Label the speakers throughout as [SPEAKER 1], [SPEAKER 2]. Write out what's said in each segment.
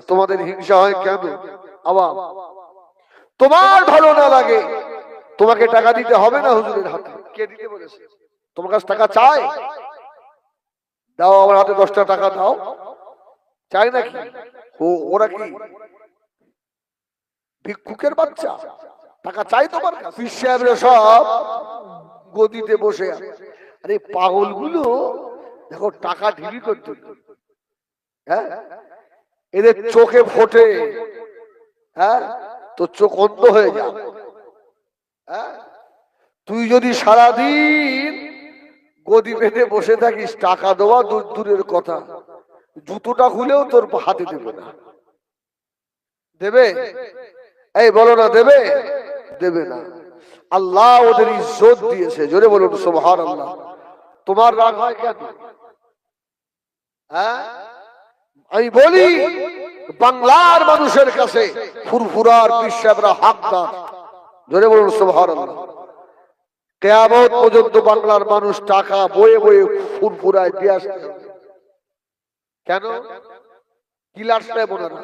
[SPEAKER 1] তোমাদের হিংসা হয় কেন? আবার তোমার ভালো না লাগে, তোমাকে টাকা দিতে হবে না হুজুরের হাতে। কে দিতে বলেছে? তোমার কাছে টাকা চাই? দাও আমার হাতে 10টা টাকা দাও। চাই নাকি? ওরা কি ভিক্ষুকের বাচ্চা? টাকা চাই তোমার কাছে? পীর সাহেবরা সব গদিতে বসে আছে। আরে পাগলগুলো দেখো টাকা ঢিবি করতে, হ্যাঁ এদের চোখে ফোটে, হ্যাঁ তো চোখ অন্ধ হয়ে যাবে। হ্যাঁ তুই যদি সারাদিন গদি পেতে বসে থাকিস, টাকা দেওয়া দূরের কথা, জুতোটা খুলেও তোর হাতে দেবে না। দেবে? এই বলো না দেবে? দেবে না। আল্লাহ ওদের ইজ্জত দিয়েছে, জোরে বলুন সুবহানাল্লাহ। তোমার রাগ হয় কেন? হ্যাঁ আমি বলি বাংলার মানুষের কাছে ফুরফুরার পীর সাহেবরা হকদার, জোরে বলুন সুবহানাল্লাহ। কিয়ামত পর্যন্ত বাংলার মানুষ টাকা বয়ে বয়ে ফুরফুরায় দিয়ে আসতে হবে। কেন? কি লাশটা মনে না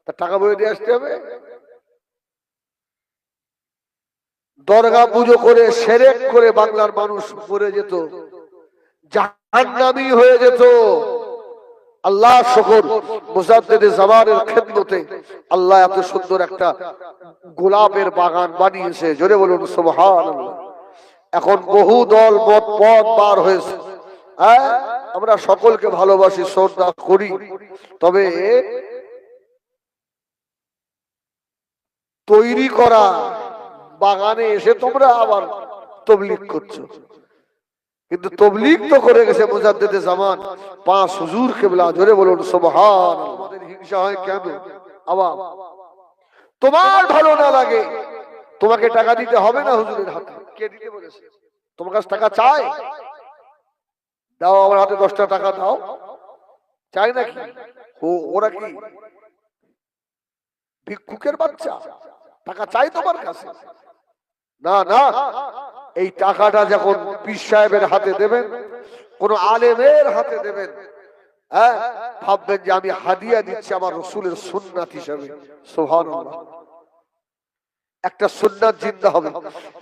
[SPEAKER 1] তা টাকা বয়ে দিয়ে আসতে হবে? দরগা পুজো করে শিরক করে বাংলার মানুষ মরে যেত, জাহান্নামী হয়ে যেত। আল্লাহ শুকর, মুজাদ্দিদে জামানের খিদমতে আল্লাহ এত সুন্দর একটা গোলাপের বাগান বানিয়েছে, জোরে বলুন সুবহানাল্লাহ। এখন বহু দল মত পথ বার হয়েছে। হ্যাঁ আমরা সকলকে ভালোবাসি, শ্রদ্ধা করি, তবে তৈরি করা বাগানে এসে তোমরা আবার তবলিগ করছো। কিন্তু তবলিগ তো করে গেছে মুজাদ্দিদে জামান পাঁচ হুজুর কিবলা, জোরে বলুন সুবহানাল্লাহ। তোমাদের হিংসা হয় কেন? আবার তোমার ভালো না লাগে, তোমাকে টাকা দিতে হবে না হুজুরের হাতে। কে দিতে বলেছে? তোমার কাছে টাকা চাই? দাও আমার হাতে 10টা টাকা দাও। চাই নাকি? ওরা কি ভিক্ষুকের বাচ্চা? টাকা চাই তোমার কাছে? না না, এই টাকাটা যখন পীর সাহেবের হাতে দেবেন, কোন আলেমের হাতে দেবেন, হ্যাঁ ভাববেন যে আমি হাদিয়া দিচ্ছি আমার রাসূলের সুন্নাত হিসেবে। সুবহানাল্লাহ। একটা সুন্নাত জিন্দা হবে।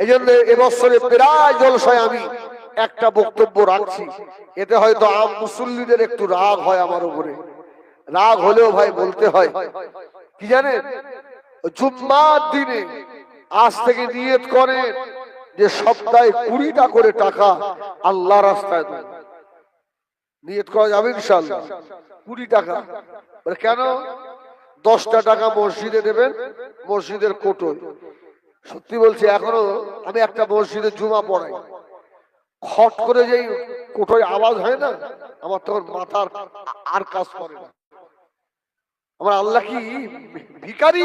[SPEAKER 1] এই জন্য এবছরে প্রায় জলসায় আমি একটা বক্তব্য রাখছি, এতে হয়তো আম মুসল্লিদের একটু রাগ হয় আমার উপরে। রাগ হলেও ভাই বলতে হয়। কি জানেন, জুম্মার দিনে আজ থেকে নিয়ত করেন যে সপ্তাহে 20টা করে টাকা আল্লাহ রাস্তায় দেন। নিয়ত করা যাবে ইনশাআল্লাহ 20 টাকা। কেন? 10টা টাকা মসজিদে দেবেন, মসজিদের কোটোয়। সত্যি বলছি, এখনো আমি একটা মসজিদে জুমা পড়াই, খট করে যেই কোটোয় আওয়াজ হয় না, আমার তখন মাথার আর কাজ করে না। আমার আল্লাহ কি ভিখারি?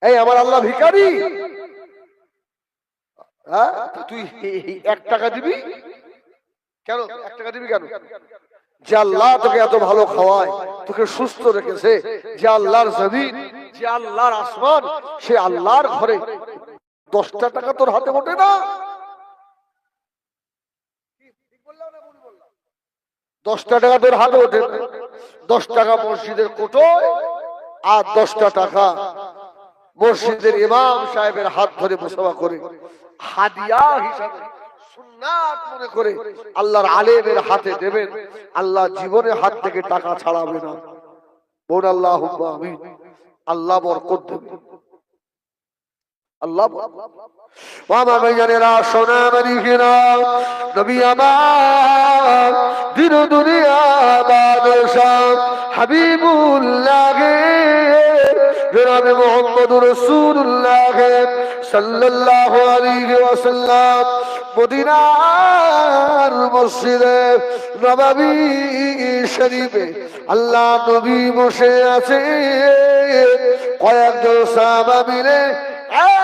[SPEAKER 1] এই আমার আল্লাহ ভিখারি? হ্যাঁ তুই 1 টাকা দিবি কেন? 1 টাকা দিবি কেন? যে আল্লাহ তোকে এত ভালো খাওয়ায়, তোকে সুস্থ রেখেছে, যে আল্লাহর জমিন, যে আল্লাহর আসমান, সে আল্লাহর ঘরে 10টা টাকা তোর হাতে ওঠে না? 10টা টাকা তোর হাতে ওঠে না? 10 টাকা মসজিদের কোটোয় আর 10টা টাকা মসজিদের ইমাম সাহেবের হাত ধরে মুসাফা করে হাদিয়া হিসাবে সুন্নাত মনে করে আল্লাহর আলেমের হাতে দেবেন। আল্লাহ জীবনে হাত থেকে টাকা ছাড়াবে না। বল আল্লাহুম্মা আমিন। আল্লাহ বরকত দেবে। আল্লাহ বাবা ভাইজানেরা, সোনা মানিকেরা, নবী আমার দিন দুনিয়া বাদশাহ হাবিবুল্লাহ জনাবে মুহাম্মদুর রাসূলুল্লাহ সাল্লাল্লাহু আলাইহি ওয়াসাল্লাম মদিনার মসজিদে নববী শরীফে আল্লাহ নবী বসে আছে, কয়েকজন সাহাবা মিলে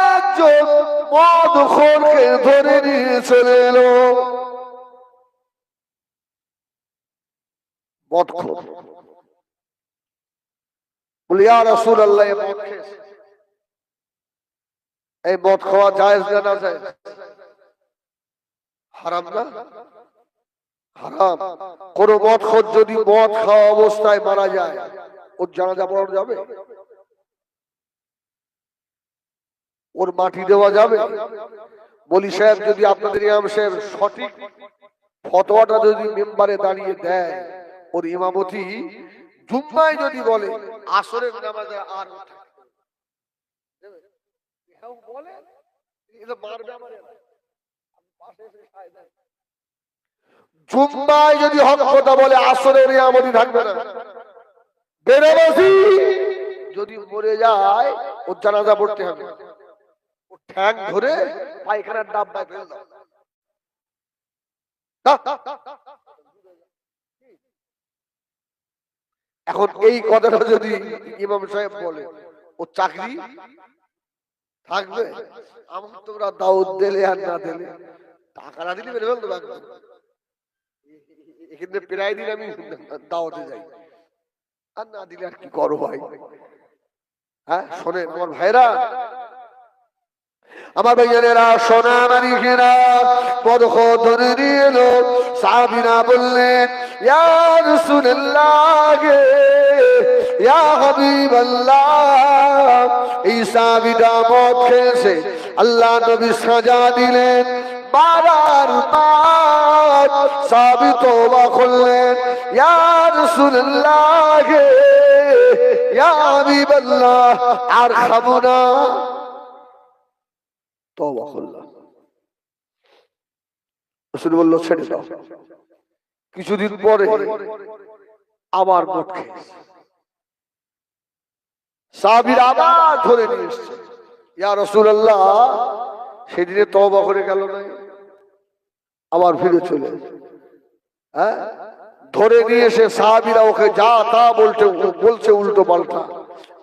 [SPEAKER 1] একজন মদখোরকে ধরে নিয়ে চলে এলো। মদখোর বলে, ইয়া রাসূলুল্লাহ, এই মদ খাওয়া জায়েজ না জায়েজ? হারাম না? হারাম। কোন মদখোর যদি মদ খাওয়া অবস্থায় মারা যায়, ওর জানাজা পড়ানো যাবে? ওর মাটি দেওয়া যাবে? বলি সাহেব যদি আপনাদের ইমাম সাহেব সঠিক ফতোয়াটা যদি মেম্বারে দাঁড়িয়ে দেয়, ওর ইমামতি জুম্মায় যদি বলে আসরের নামাজে আর বলে জুম্মায় যদি হক কথা বলে আসরের ইমামতি থাকবে না। বেনামাজি যদি মরে যায় ওর জানাজা পড়তে হবে। ও ঠ্যাং ধরে পায়খানার ডাব্বায় ফেলে দাও। এখন এই কথাটা যদি ইমাম সাহেব বলে, ও চাকরি থাকবে? আমার তোমরা দাওয়াত দিলে আর না দিলে, টাকা না দিলে বেরোবেন তো বাংলা। এখানে প্রায় দিন আমি দাওয়াতে যাই, আর না দিলে আর কি করো ভাই। হ্যাঁ শোনেন আমার ভাইরা, আমার ভাইয়েরা, সোনা মানিকেরা পদখ ধরে নিয়ে এলো। সাহাবীরা বললেন, ইয়া রাসূলুল্লাহ, ইয়া হাবিবাল্লাহ। এই সাহাবীরা মদ খেয়েছে, আল্লাহ নবী সাজা দিলেন বারার বার। সাহাবী তওবা করলেন, ইয়া রাসূলুল্লাহ, ইয়া হাবিবাল্লাহ, আর খাবো না। তওবা করলাম। রাসূল বলল ছেড়ে দাও। কিছুদিন পরে আবার মদ খেয়েছে। সাহাবীরা আবার ধরে নিয়ে এসেছে, ইয়া রাসূলুল্লাহ, সেদিনে তওবা করে গেল না, আবার ফিরে চলে। হ্যাঁ ধরে নিয়ে এসে সাহাবীরা ওকে যা তা বলছে উল্টো পাল্টা।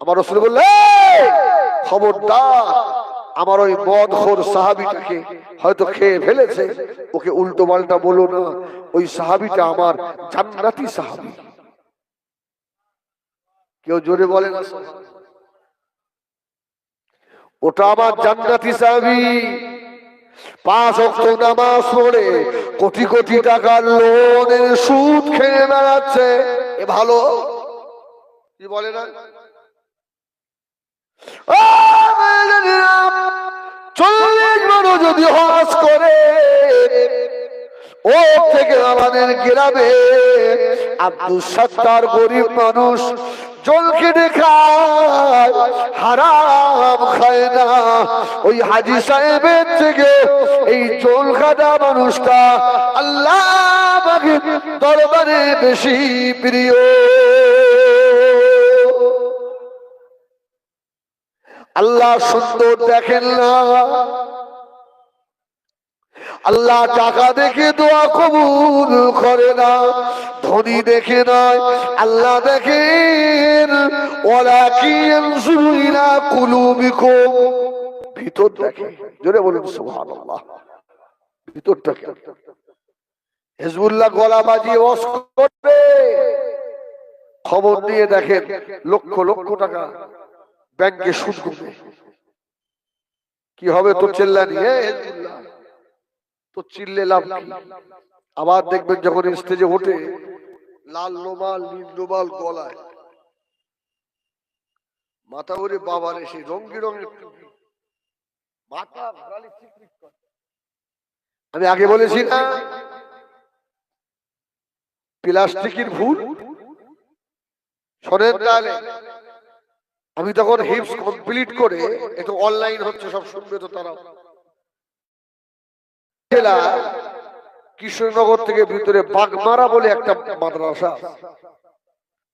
[SPEAKER 1] আমার রাসূল বললেন, খবরদার, আমার ওই মদখোর সাহাবীটাকে হয়তো খেয়ে ফেলেছে, ওকে উল্টো পাল্টা বলো না। ওই সাহাবীটা আমার জান্নাতি সাহাবী। কেউ জোরে বলে না, ওটা আমার জান্নাতি সাহাবী। 5 ওয়াক্ত নামাজ পড়ে কোটি কোটি টাকার লোনের সুদ খেয়ে বেড়াচ্ছে, এ ভালো? কি বলে না? 40 বড় যদি হজ করে, ও থেকে আমাদের গ্রামে আব্দুল সত্তার গরিব মানুষ জল কেটে খায়, হারাম খায় না। ওই হাজী সাহেবের থেকে এই জল খাটা মানুষটা আল্লাহ দরবারে বেশি প্রিয়। আল্লাহ সুন্দর দেখেন না, আল্লাহ টাকা দেখে দোয়া কবুল করে না, ধনী দেখে নয়, আল্লাহ দেখেন ওয়ালাকিন যুরু ইলা কুলুবিকুম, ভিতর দেখে। জোরে বলুন সুবহানাল্লাহ। ভিতরটা কি? হিজবুল্লাহ গলা বাজিয়ে ওয়াজ করবে, খবর নিয়ে দেখেন লক্ষ লক্ষ টাকা ব্যাংকে সুদ করবে। কি হবে তো চিল্লানি? হিজবুল্লাহ তো চিল্লে লাভ কি? আবার দেখবেন যখন স্টেজে ওঠে লাল রুমাল নীল রুমাল গলায়, মাথা ভরে বাবার এসে রঙি রঙের টুপি, মাথা ঘোরালে চিকমিক করে। আমি আগে বলেছি না প্লাস্টিকের ভুল? শোনেন তাহলে, আমি তখন হিপস কমপ্লিট করে, এটা অনলাইন হচ্ছে সব শুনবে তো তারা, কৃষ্ণনগর থেকে ভিতরে বাগমারা বলে একটা মাদ্রাসা,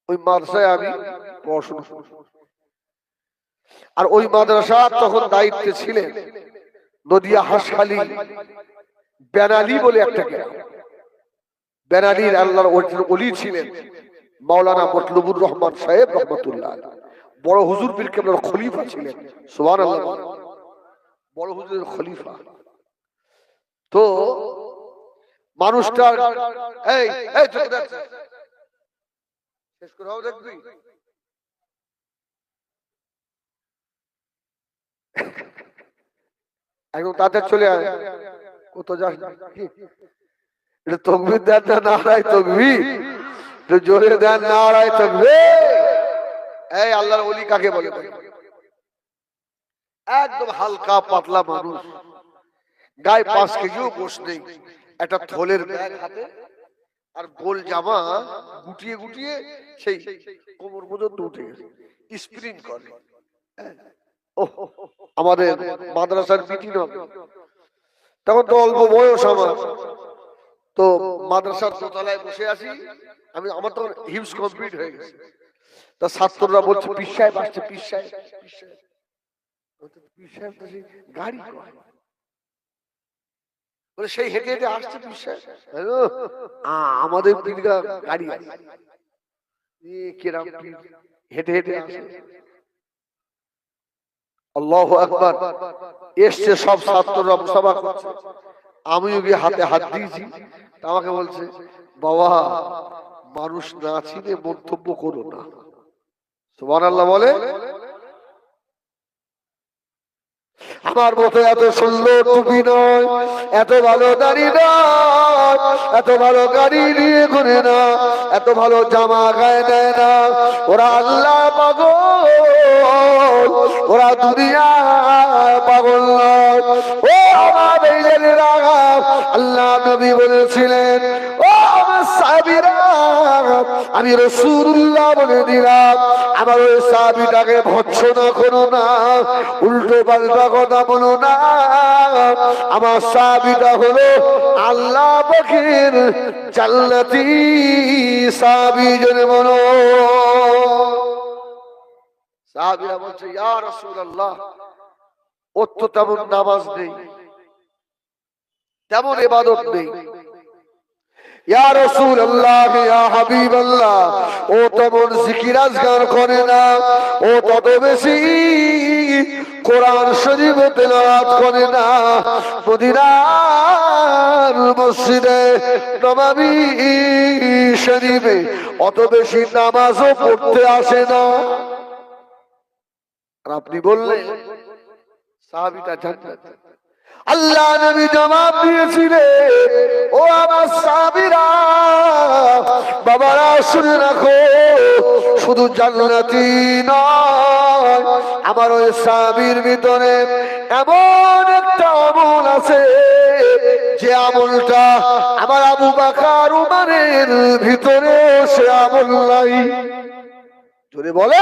[SPEAKER 1] ওই মাদ্রাসায় আমি পড়াশোনা করি। আর ওই মাদ্রাসা তখন দায়িত্বে ছিলেন নদিয়া হাসখালি বেনালি বলে একটা গ্রাম। বেনালির আল্লাহর ওলি ছিলেন মাওলানা মতলুবুর রহমান সাহেব রহমাতুল্লাহ, বড় হুজুর পীর কেবলার খলিফা ছিলেন। সুবহানাল্লাহ, বড় হুজুরের খলিফা। তো মানুষটা এই এই চোখ দেখ, শেষ করে হবে দেখবি। একদম তাড়াতাড়ি চলে আয়, কোথাও যাস না। এটা তকবীর দেন না, নারায়ে তাকবীর, জোরে দেন নারায়ে তাকবীর। এই আল্লাহর ওলি কাকে বলে? একদম হালকা পাতলা মানুষ, গায়ে 5 কেজিও গোশ নেই, একটা থলের ব্যাগ হাতে আর গোল জামা গুটিয়ে গুটিয়ে সেই কোমর পর্যন্ত উঠে গেছে, স্প্রিন্ট করে। আমাদের মাদ্রাসার মিটিং হবে, তখন তো অল্প বয়স আমার, তো মাদ্রাসার দোতলায় বসে আছি আমি, আমার তখন হিপস কমপ্লিট হয়ে গেছে। তা ছাত্ররা বলছে পীর সাহেব আসছে, পীর সাহেব, পীর সাহেব। পীর সাহেব তো সেই গাড়ি করে, বলে সেই হেঁটে হেঁটে আসছে পীর সাহেব। আমাদের পীরগা গাড়ি আছে, কিরাম পীর হেঁটে হেঁটে আসে। আল্লাহু আকবার। এসছে সব ছাত্ররা মুসাফা করছে, আমিও গিয়ে হাতে হাত দিয়েছি। আমাকে বলছে বাবা মানুষ না চিনে মন্তব্য করো না। সুবহানাল্লাহ বলে। আমার মতো এত সুন্দর টুপি নয়, এত ভালো দাড়ি নয়, এত ভালো গাড়ি নিয়ে ঘুরে না, এত ভালো জামা গায়ে দেয় না। ওরা আল্লাহ পাগল, ওরা দুনিয়া পাগল নয়। ও আমার বেইলেরা, আল্লাহ নবী বলেছিলেন ও আমার সাহাবীরা, আমি রাসূলুল্লাহ বলে দিলাম আমার ওই সাহাবীটাকে ভৎসনা করো না, উল্টো পাল্টা কথা বলো না। আমার সাহাবীটা হলো আল্লাহ পাকের জান্নাতি সাহাবী, জনে বলো। সাহাবীরা বলছে ইয়া রাসূলুল্লাহ, ওর তো তেমন নামাজ নেই, তেমন ইবাদত নেই। ইয়া রাসূলুল্লাহ, ইয়া হাবিবাল্লাহ, ও তেমন জিকির আজকার করে না, ও তত বেশি কোরআন শরীফ তেলাওয়াত করে না, মদিনার মসজিদে নববী শরীফে অত বেশি নামাজও পড়তে আসে না। আর আপনি বললেন সাহাবীটা জান্নাত। আল্লাহ নবী জবাব দিয়েছিলেন ও আমার সাহাবীরা, বাবারা শুনে রাখো, শুধু জান্নাতি নয়, আমার ওই সাহাবীর ভিতরে এমন একটা আমল আছে যে আমলটা আমার আবু বকর উমরের ভিতরে সে আমল নাই। জোরে বলে